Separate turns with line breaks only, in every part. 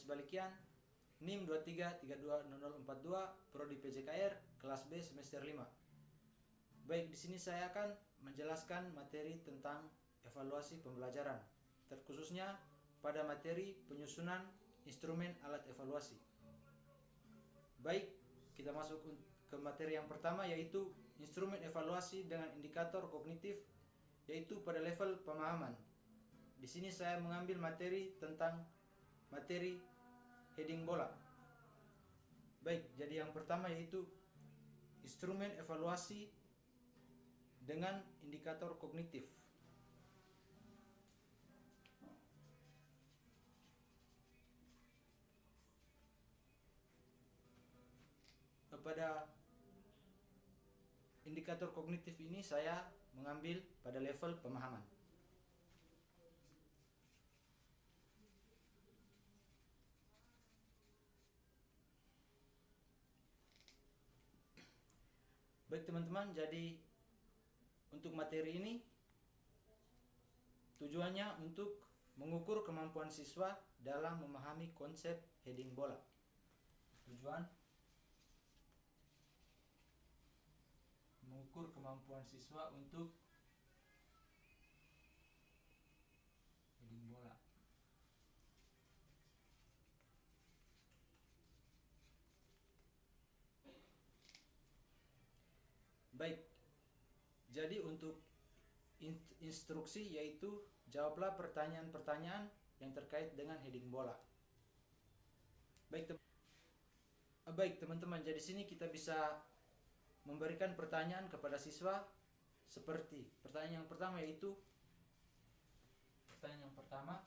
Balikian NIM 23320042 Prodi PJKR kelas B semester 5. Baik, di sini saya akan menjelaskan materi tentang evaluasi pembelajaran, terkhususnya pada materi penyusunan instrumen alat evaluasi. Baik, kita masuk ke materi yang pertama, yaitu instrumen evaluasi dengan indikator kognitif, yaitu pada level pemahaman. Di sini saya mengambil materi tentang materi heading bola. Baik, jadi yang pertama yaitu instrumen evaluasi dengan indikator kognitif. Pada indikator kognitif ini saya mengambil pada level pemahaman. Baik teman-teman, jadi untuk materi ini tujuannya untuk mengukur kemampuan siswa dalam memahami konsep heading bola. Tujuan mengukur kemampuan siswa untuk heading bola. Baik, jadi untuk instruksi yaitu jawablah pertanyaan-pertanyaan yang terkait dengan heading bola. Baik teman-teman, jadi sini kita bisa memberikan pertanyaan kepada siswa seperti pertanyaan yang pertama, yaitu pertanyaan yang pertama,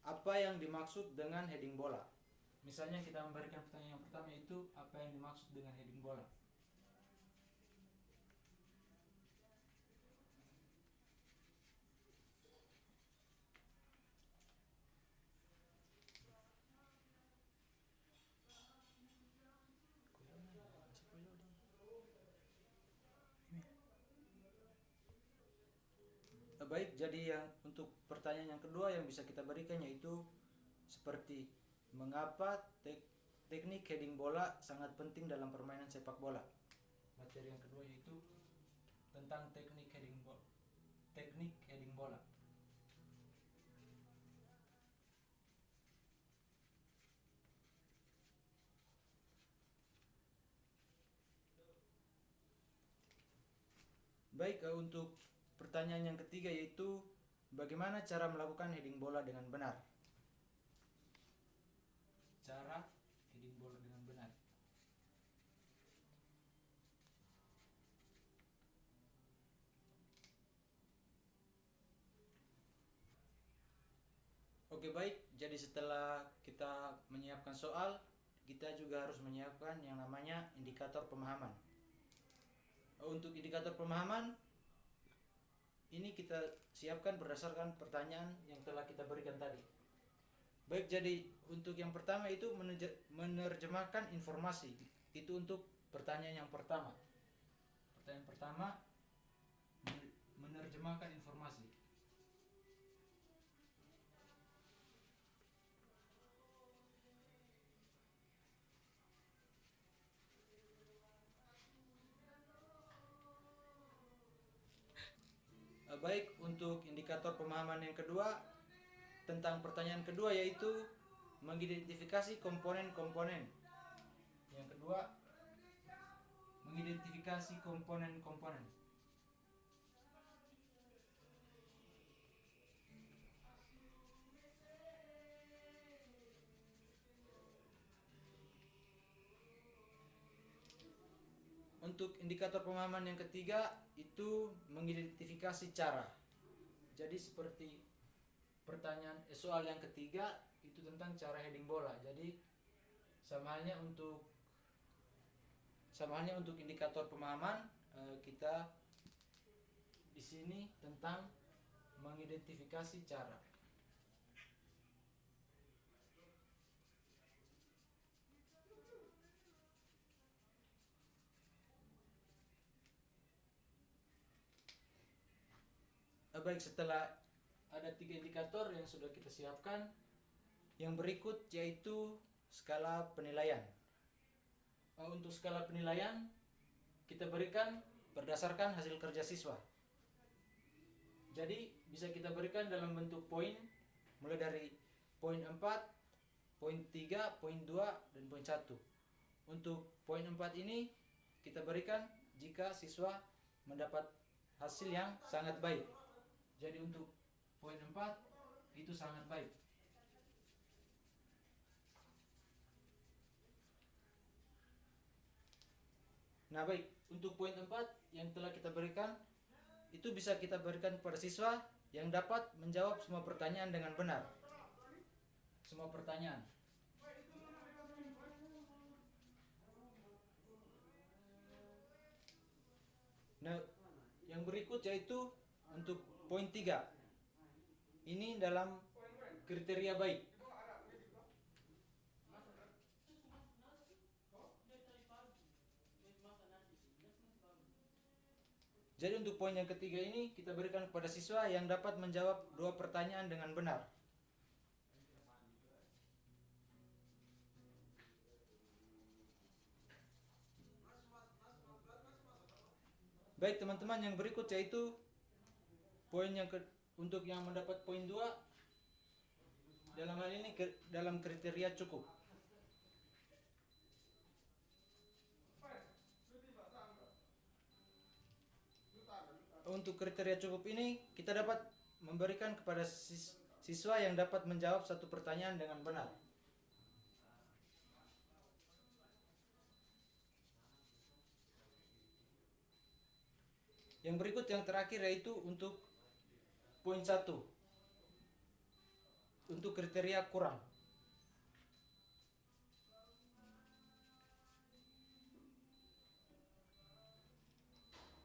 apa yang dimaksud dengan heading bola? Misalnya kita memberikan pertanyaan yang pertama, yaitu apa yang dimaksud dengan heading bola? Baik, jadi yang untuk pertanyaan yang kedua yang bisa kita berikan yaitu seperti mengapa teknik heading bola sangat penting dalam permainan sepak bola. Materi yang kedua yaitu tentang teknik heading bola. Baik, untuk pertanyaan yang ketiga yaitu bagaimana cara melakukan heading bola dengan benar? Cara heading bola dengan benar. Oke, baik, jadi setelah kita menyiapkan soal, kita juga harus menyiapkan yang namanya indikator pemahaman. Untuk indikator pemahaman ini kita siapkan berdasarkan pertanyaan yang telah kita berikan tadi. Baik, jadi untuk yang pertama itu menerjemahkan informasi. Itu untuk pertanyaan yang pertama. Pertanyaan pertama, menerjemahkan informasi. Baik, untuk indikator pemahaman yang kedua tentang pertanyaan kedua yaitu mengidentifikasi komponen-komponen. Yang kedua, mengidentifikasi komponen-komponen. Untuk indikator pemahaman yang ketiga itu mengidentifikasi cara. Jadi seperti soal yang ketiga itu tentang cara heading bola. Jadi sama halnya untuk indikator pemahaman, kita di sini tentang mengidentifikasi cara. Baik, setelah ada 3 indikator yang sudah kita siapkan. Yang berikut yaitu skala penilaian. Untuk skala penilaian kita berikan berdasarkan hasil kerja siswa. Jadi bisa kita berikan dalam bentuk poin, mulai dari poin 4, poin 3, poin 2, dan poin 1. Untuk poin 4 ini kita berikan jika siswa mendapat hasil yang sangat baik. Jadi untuk poin 4 itu sangat baik. Nah baik, untuk poin 4 yang telah kita berikan, itu bisa kita berikan kepada siswa yang dapat menjawab semua pertanyaan dengan benar. Semua pertanyaan. Nah, yang berikut yaitu untuk poin 3. Ini dalam kriteria baik. Jadi untuk poin yang ketiga ini kita berikan kepada siswa yang dapat menjawab 2 pertanyaan dengan benar. Baik teman-teman, yang berikut yaitu poin untuk yang mendapat poin 2, dalam hal ini dalam kriteria cukup. Untuk kriteria cukup ini kita dapat memberikan kepada siswa yang dapat menjawab 1 pertanyaan dengan benar. Yang berikut yang terakhir yaitu untuk poin 1. Untuk kriteria kurang.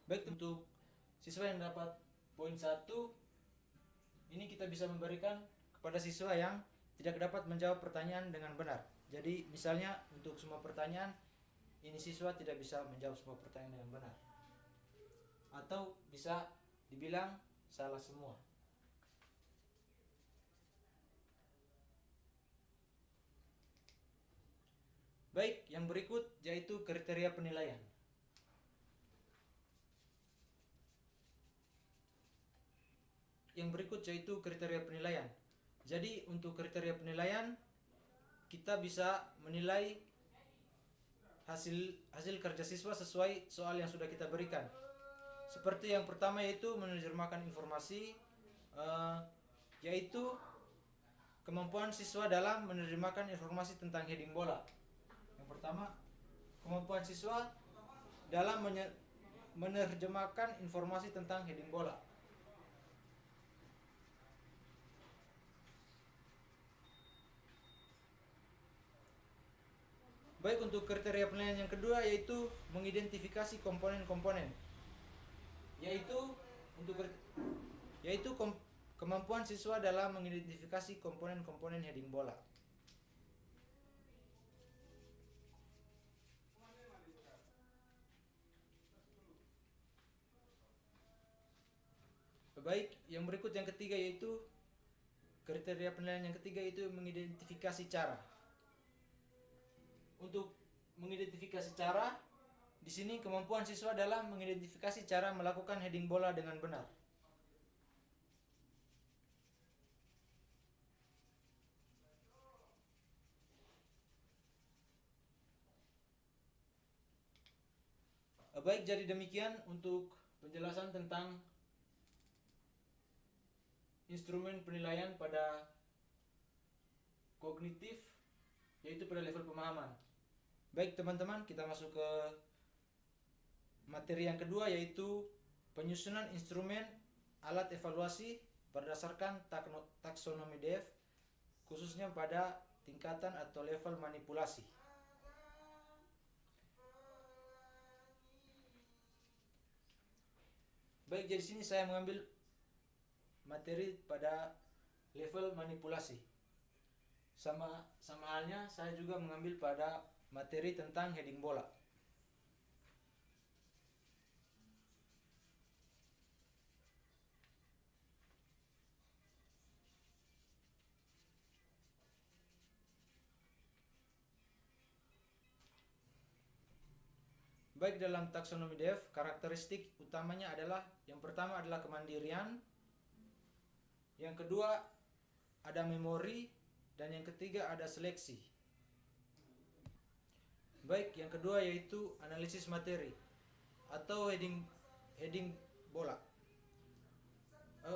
Baik, untuk siswa yang dapat poin 1 ini kita bisa memberikan kepada siswa yang tidak dapat menjawab pertanyaan dengan benar. Jadi misalnya untuk semua pertanyaan ini siswa tidak bisa menjawab semua pertanyaan dengan benar, atau bisa dibilang salah semua. Baik, yang berikut yaitu kriteria penilaian. Yang berikut yaitu kriteria penilaian. Jadi untuk kriteria penilaian kita bisa menilai hasil kerja siswa sesuai soal yang sudah kita berikan. Seperti yang pertama yaitu menerjemahkan informasi, yaitu kemampuan siswa dalam menerjemahkan informasi tentang heading bola. Yang pertama, kemampuan siswa dalam menerjemahkan informasi tentang heading bola. Baik, untuk kriteria penilaian yang kedua yaitu mengidentifikasi komponen-komponen. Yaitu kemampuan siswa dalam mengidentifikasi komponen-komponen heading bola. Baik, yang berikut yang ketiga yaitu kriteria penilaian yang ketiga yaitu mengidentifikasi cara. Untuk mengidentifikasi cara, di sini kemampuan siswa dalam mengidentifikasi cara melakukan heading bola dengan benar. Baik, jadi demikian untuk penjelasan tentang instrumen penilaian pada kognitif, yaitu pada level pemahaman. Baik teman-teman, kita masuk ke materi yang kedua yaitu penyusunan instrumen alat evaluasi berdasarkan taksonomi DEF, khususnya pada tingkatan atau level manipulasi. Baik, jadi sini saya mengambil materi pada level manipulasi. Sama halnya saya juga mengambil pada materi tentang heading bola. Baik dalam taksonomi DEF, karakteristik utamanya adalah yang pertama adalah kemandirian, yang kedua ada memori, dan yang ketiga ada seleksi. Baik, yang kedua yaitu analisis materi atau heading bola.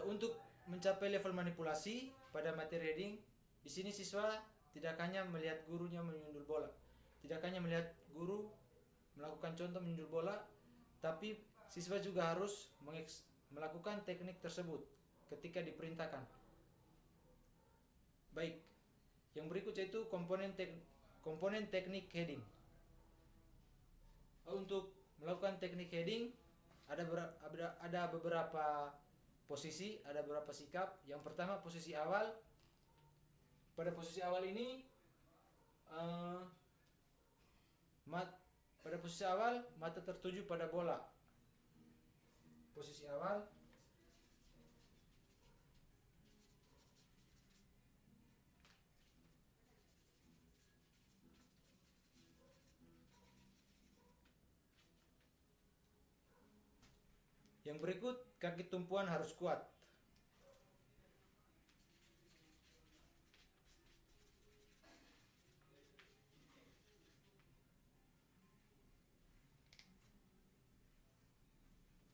Untuk mencapai level manipulasi pada materi heading, di sini siswa tidak hanya melihat gurunya menyundul bola, tidak hanya melihat guru melakukan contoh menyundul bola, tapi siswa juga harus melakukan teknik tersebut ketika diperintahkan. Baik, yang berikut yaitu komponen teknik heading. Untuk melakukan teknik heading ada beberapa posisi, ada beberapa sikap. Yang pertama posisi awal. Pada posisi awal ini mata tertuju pada bola. Posisi awal. Yang berikut, kaki tumpuan harus kuat.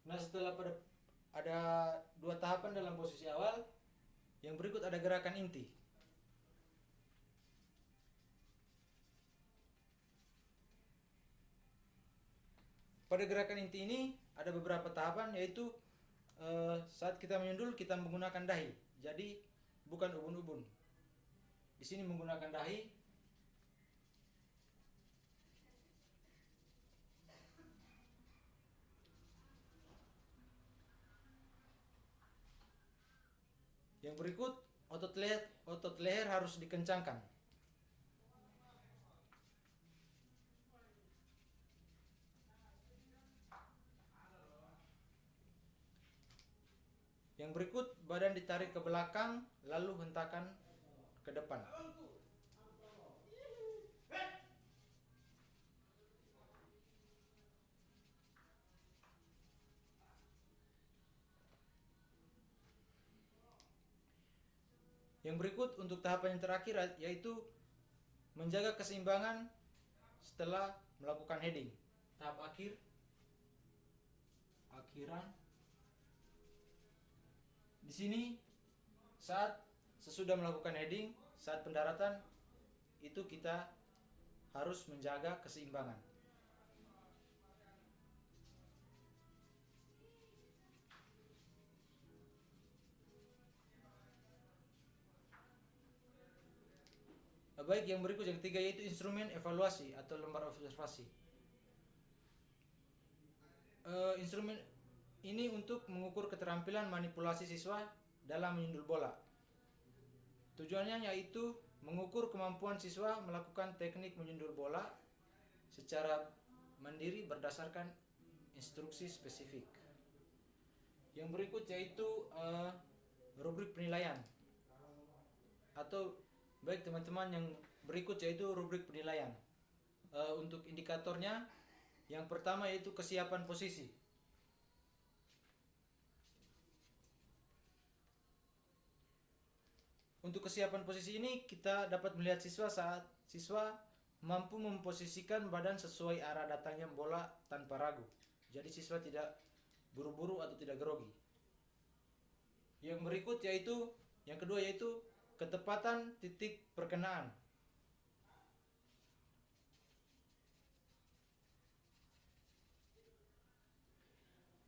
Nah, setelah ada 2 tahapan dalam posisi awal, yang berikut ada gerakan inti. Pada gerakan inti ini ada beberapa tahapan, yaitu saat kita menyundul kita menggunakan dahi. Jadi bukan ubun-ubun. Di sini menggunakan dahi. Yang berikut, otot leher harus dikencangkan. Yang berikut, badan ditarik ke belakang lalu hentakan ke depan. Yang berikut untuk tahapan yang terakhir yaitu menjaga keseimbangan setelah melakukan heading. Tahap akhiran. Di sini saat sesudah melakukan heading, saat pendaratan itu kita harus menjaga keseimbangan. Baik, yang berikut yang ketiga yaitu instrumen evaluasi atau lembar observasi. Instrumen ini untuk mengukur keterampilan manipulasi siswa dalam menyundul bola. Tujuannya yaitu mengukur kemampuan siswa melakukan teknik menyundul bola secara mandiri berdasarkan instruksi spesifik. Yang berikut yaitu rubrik penilaian. Atau baik teman-teman, yang berikut yaitu rubrik penilaian. Untuk indikatornya, yang pertama yaitu kesiapan posisi. Untuk kesiapan posisi ini kita dapat melihat siswa saat siswa mampu memposisikan badan sesuai arah datangnya bola tanpa ragu. Jadi siswa tidak buru-buru atau tidak grogi. Yang berikut yaitu yang kedua yaitu ketepatan titik perkenaan.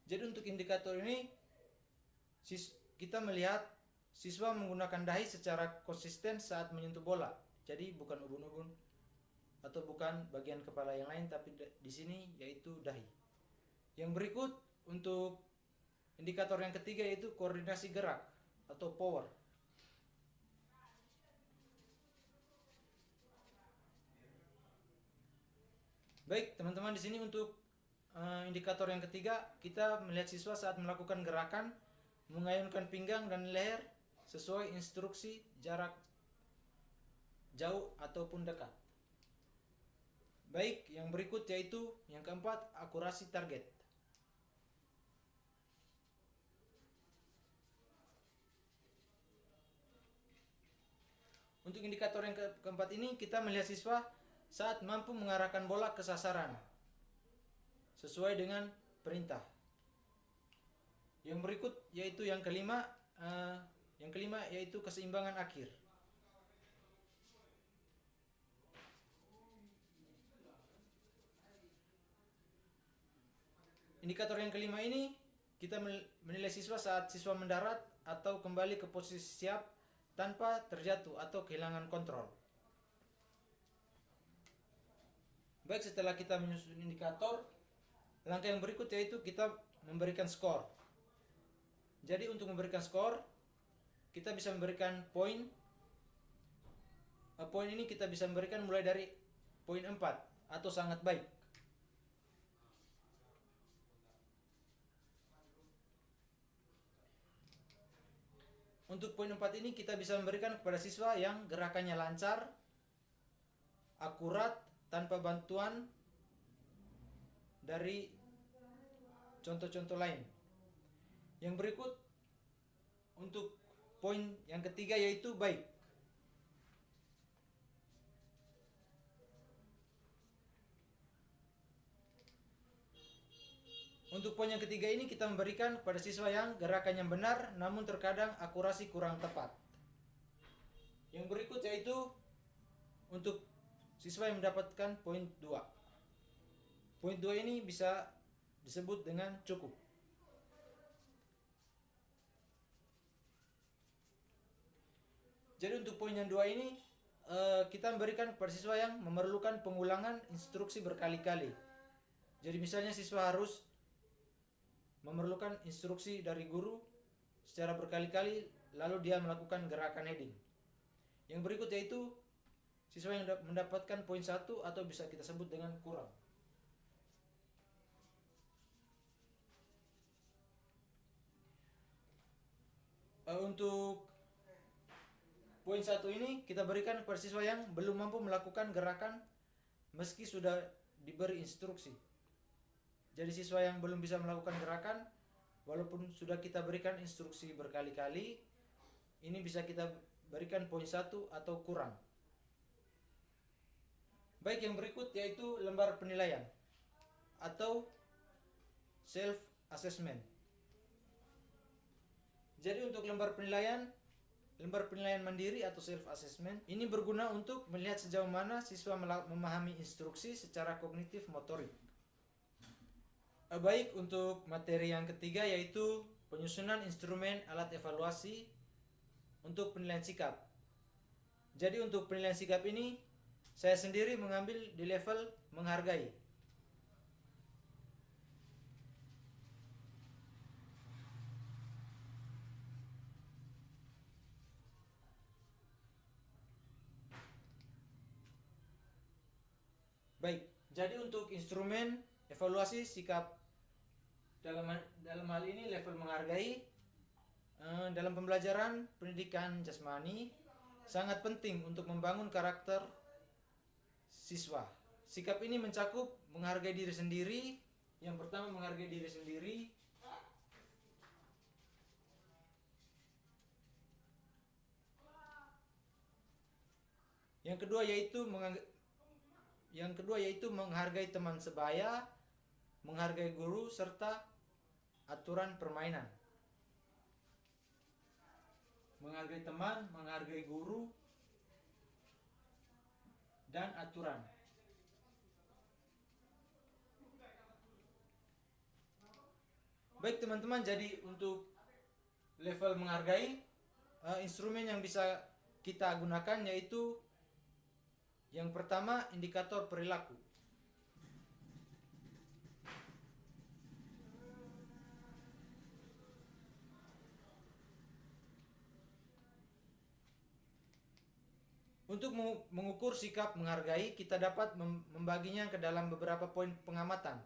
Jadi untuk indikator ini kita melihat siswa menggunakan dahi secara konsisten saat menyentuh bola. Jadi bukan ubun-ubun atau bukan bagian kepala yang lain, tapi di sini yaitu dahi. Yang berikut untuk indikator yang ketiga yaitu koordinasi gerak atau power. Baik, teman-teman, di sini untuk indikator yang ketiga kita melihat siswa saat melakukan gerakan mengayunkan pinggang dan leher sesuai instruksi jarak jauh ataupun dekat. Baik, yang berikut yaitu yang keempat, akurasi target. Untuk indikator yang keempat ini, kita melihat siswa saat mampu mengarahkan bola ke sasaran sesuai dengan perintah. Yang berikut yaitu yang kelima yaitu keseimbangan akhir. Indikator yang kelima ini kita menilai siswa saat siswa mendarat atau kembali ke posisi siap tanpa terjatuh atau kehilangan kontrol. Baik, setelah kita menyusun indikator, langkah yang berikut yaitu kita memberikan skor. Jadi untuk memberikan skor, kita bisa memberikan poin. Poin ini kita bisa memberikan mulai dari poin 4 atau sangat baik. Untuk poin 4 ini kita bisa memberikan kepada siswa yang gerakannya lancar, akurat, tanpa bantuan dari contoh-contoh lain. Yang berikut untuk poin yang ketiga yaitu baik. Untuk poin yang ketiga ini kita memberikan kepada siswa yang gerakannya benar namun terkadang akurasi kurang tepat. Yang berikut yaitu untuk siswa yang mendapatkan poin 2. Poin 2 ini bisa disebut dengan cukup. Jadi untuk poin yang 2 ini kita memberikan kepada siswa yang memerlukan pengulangan instruksi berkali-kali. Jadi misalnya siswa harus memerlukan instruksi dari guru secara berkali-kali lalu dia melakukan gerakan heading. Yang berikut yaitu siswa yang mendapatkan poin 1 atau bisa kita sebut dengan kurang. Untuk poin 1 ini kita berikan kepada siswa yang belum mampu melakukan gerakan meski sudah diberi instruksi. Jadi siswa yang belum bisa melakukan gerakan walaupun sudah kita berikan instruksi berkali-kali, ini bisa kita berikan poin 1 atau kurang. Baik, yang berikut yaitu lembar penilaian atau self assessment. Jadi untuk lembar penilaian mandiri atau self assessment ini berguna untuk melihat sejauh mana siswa memahami instruksi secara kognitif motorik. Baik, untuk materi yang ketiga yaitu penyusunan instrumen alat evaluasi untuk penilaian sikap. Jadi untuk penilaian sikap ini saya sendiri mengambil di level menghargai. Baik, jadi untuk instrumen evaluasi sikap dalam hal ini level menghargai dalam pembelajaran pendidikan jasmani sangat penting untuk membangun karakter siswa. Sikap ini mencakup menghargai diri sendiri. Yang pertama menghargai diri sendiri. Yang kedua yaitu menghargai teman sebaya, menghargai guru serta aturan permainan. Menghargai teman, menghargai guru, dan aturan. Baik teman-teman, jadi untuk level menghargai, instrumen yang bisa kita gunakan yaitu yang pertama indikator perilaku. Untuk mengukur sikap menghargai, kita dapat membaginya ke dalam beberapa poin pengamatan.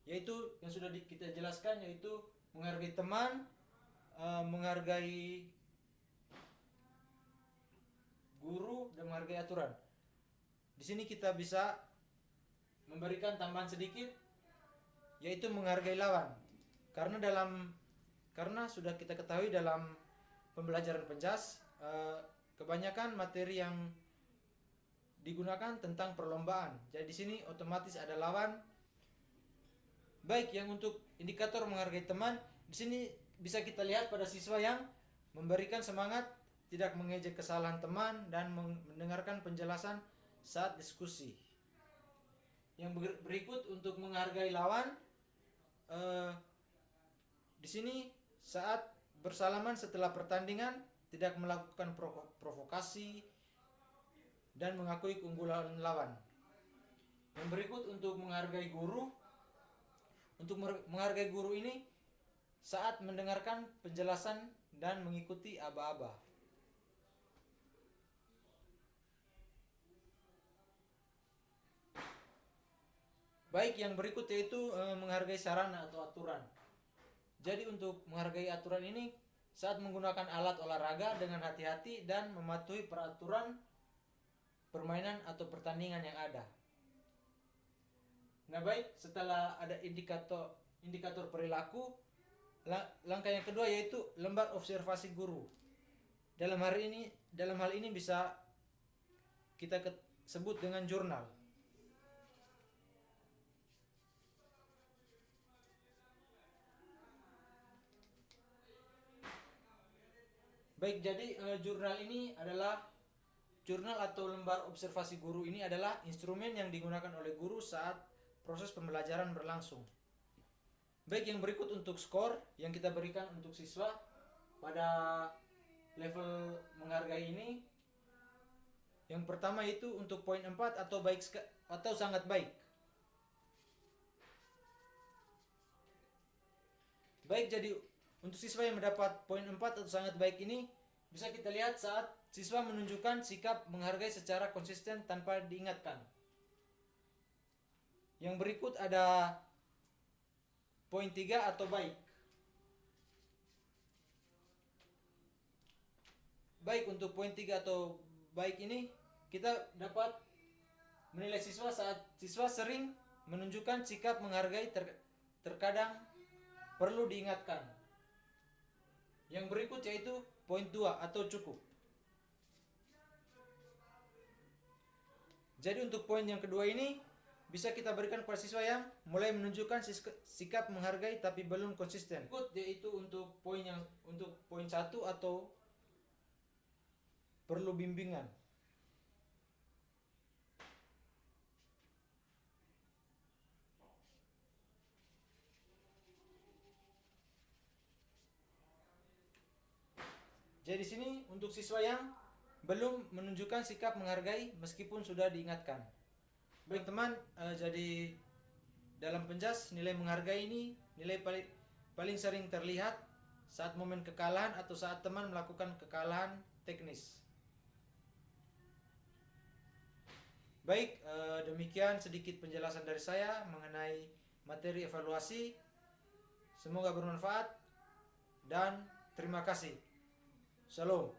Yaitu yang sudah kita jelaskan, yaitu menghargai teman, menghargai guru, dan menghargai aturan. Di sini kita bisa memberikan tambahan sedikit, yaitu menghargai lawan. Karena sudah kita ketahui dalam pembelajaran penjas, kebanyakan materi yang digunakan tentang perlombaan. Jadi di sini otomatis ada lawan. Baik, yang untuk indikator menghargai teman, di sini bisa kita lihat pada siswa yang memberikan semangat, tidak mengejek kesalahan teman, dan mendengarkan penjelasan saat diskusi. Yang berikut untuk menghargai lawan, di sini saat bersalaman setelah pertandingan tidak melakukan provokasi dan mengakui keunggulan lawan. Yang berikut untuk menghargai guru. Untuk menghargai guru ini saat mendengarkan penjelasan dan mengikuti aba-aba. Baik, yang berikut yaitu menghargai sarana atau aturan. Jadi untuk menghargai aturan ini saat menggunakan alat olahraga dengan hati-hati dan mematuhi peraturan permainan atau pertandingan yang ada. Nah baik, setelah ada indikator perilaku, langkah yang kedua yaitu lembar observasi guru. Dalam hal ini bisa kita sebut dengan jurnal. Baik, jadi jurnal atau lembar observasi guru ini adalah instrumen yang digunakan oleh guru saat proses pembelajaran berlangsung. Baik, yang berikut untuk skor yang kita berikan untuk siswa pada level menghargai ini. Yang pertama itu untuk poin 4 atau sangat baik. Baik, jadi untuk siswa yang mendapat poin 4 atau sangat baik ini bisa kita lihat saat siswa menunjukkan sikap menghargai secara konsisten tanpa diingatkan. Yang berikut ada poin 3 atau baik. Baik, untuk poin 3 atau baik ini kita dapat menilai siswa saat siswa sering menunjukkan sikap menghargai terkadang perlu diingatkan. Yang berikut yaitu poin 2 atau cukup. Jadi untuk poin yang kedua ini bisa kita berikan kepada siswa yang mulai menunjukkan sikap menghargai tapi belum konsisten. Yaitu untuk poin 1 atau perlu bimbingan. Jadi di sini untuk siswa yang belum menunjukkan sikap menghargai meskipun sudah diingatkan. Baik teman, jadi dalam penjas nilai menghargai ini nilai paling sering terlihat saat momen kekalahan atau saat teman melakukan kekalahan teknis. Baik, demikian sedikit penjelasan dari saya mengenai materi evaluasi. Semoga bermanfaat dan terima kasih. Shalom.